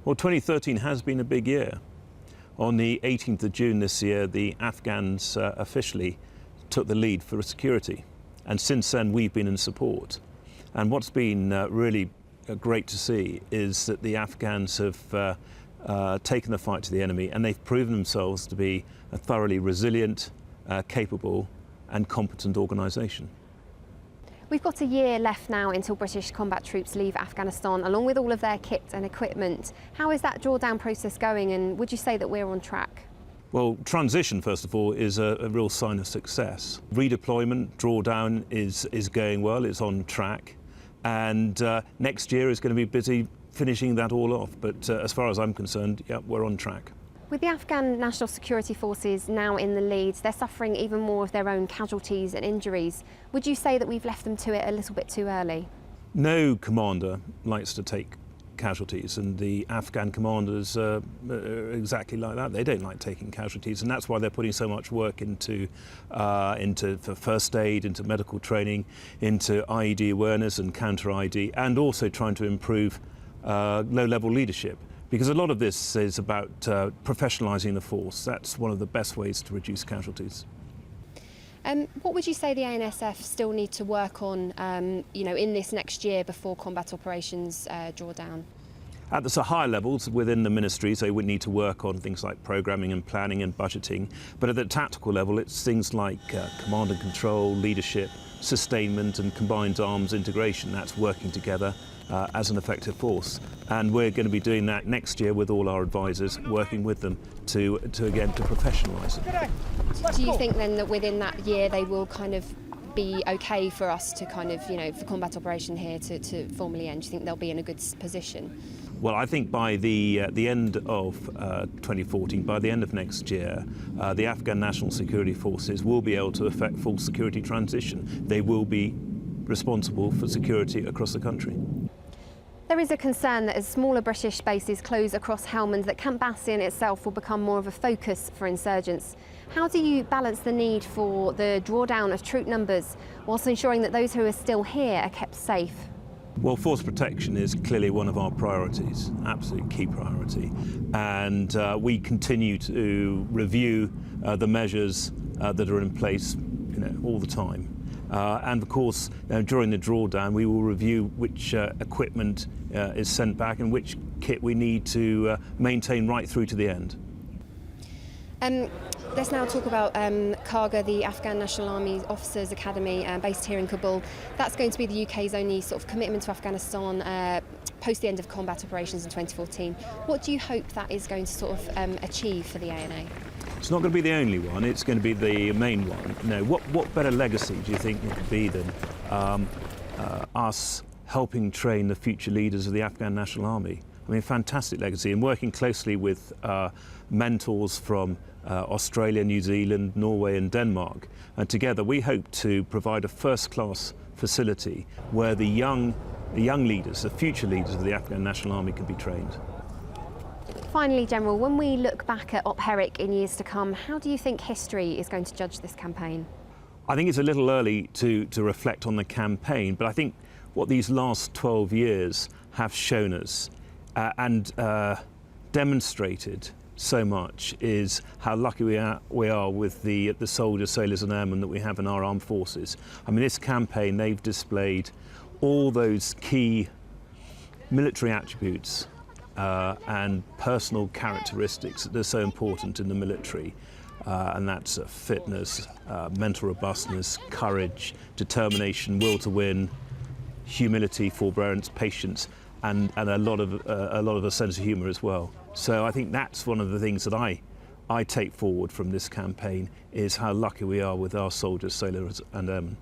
Well, 2013 has been a big year. On the 18th of June this year, the Afghans officially took the lead for security. And since then, we've been in support. And what's been really great to see is that the Afghans have taken the fight to the enemy, and they've proven themselves to be a thoroughly resilient, capable and competent organisation. We've got a year left now until British combat troops leave Afghanistan, along with all of their kit and equipment. How is that drawdown process going, and would you say that we're on track? Well, transition, first of all, is a real sign of success. Redeployment, drawdown is going well, it's on track. And next year is going to be busy finishing that all off. But as far as I'm concerned, yeah, we're on track. With the Afghan National Security Forces now in the lead, they're suffering even more of their own casualties and injuries. Would you say that we've left them to it a little bit too early? No commander likes to take casualties, and the Afghan commanders are exactly like that. They don't like taking casualties, and that's why they're putting so much work into for first aid, into medical training, into IED awareness and counter-IED, and also trying to improve low-level leadership. Because a lot of this is about professionalising the force. That's one of the best ways to reduce casualties. What would you say the ANSF still need to work on, in this next year before combat operations draw down? At the higher levels within the ministries, they would need to work on things like programming and planning and budgeting. But at the tactical level, it's things like command and control, leadership, sustainment and combined arms integration. That's working together as an effective force. And we're going to be doing that next year with all our advisors, working with them to professionalise it. Do you think then that within that year they will kind of be okay for us to kind of, for combat operation here to formally end? Do you think they'll be in a good position? Well, I think by the end of 2014, by the end of next year, the Afghan National Security Forces will be able to effect full security transition. They will be responsible for security across the country. There is a concern that as smaller British bases close across Helmand, that Camp Bastion itself will become more of a focus for insurgents. How do you balance the need for the drawdown of troop numbers whilst ensuring that those who are still here are kept safe? Well, force protection is clearly one of our priorities, absolute key priority. And we continue to review the measures that are in place all the time. And of course, during the drawdown, we will review which equipment is sent back and which kit we need to maintain right through to the end. Let's now talk about Karga, the Afghan National Army Officers Academy based here in Kabul. That's going to be the UK's only sort of commitment to Afghanistan post the end of combat operations in 2014. What do you hope that is going to sort of achieve for the ANA? It's not going to be the only one, it's going to be the main one. What better legacy do you think it could be than us helping train the future leaders of the Afghan National Army? I mean, fantastic legacy, and working closely with mentors from Australia, New Zealand, Norway and Denmark. And together we hope to provide a first-class facility where the young leaders, the future leaders of the Afghan National Army can be trained. Finally, General, when we look back at Op Herrick in years to come, how do you think history is going to judge this campaign? I think it's a little early to reflect on the campaign, but I think what these last 12 years have shown us and demonstrated so much is how lucky we are with the soldiers, sailors and airmen that we have in our armed forces. I mean, this campaign, they've displayed all those key military attributes and personal characteristics that are so important in the military, and that's fitness, mental robustness, courage, determination, will to win, humility, forbearance, patience, and a lot of a sense of humour as well. So I think that's one of the things that I take forward from this campaign, is how lucky we are with our soldiers, sailors and airmen.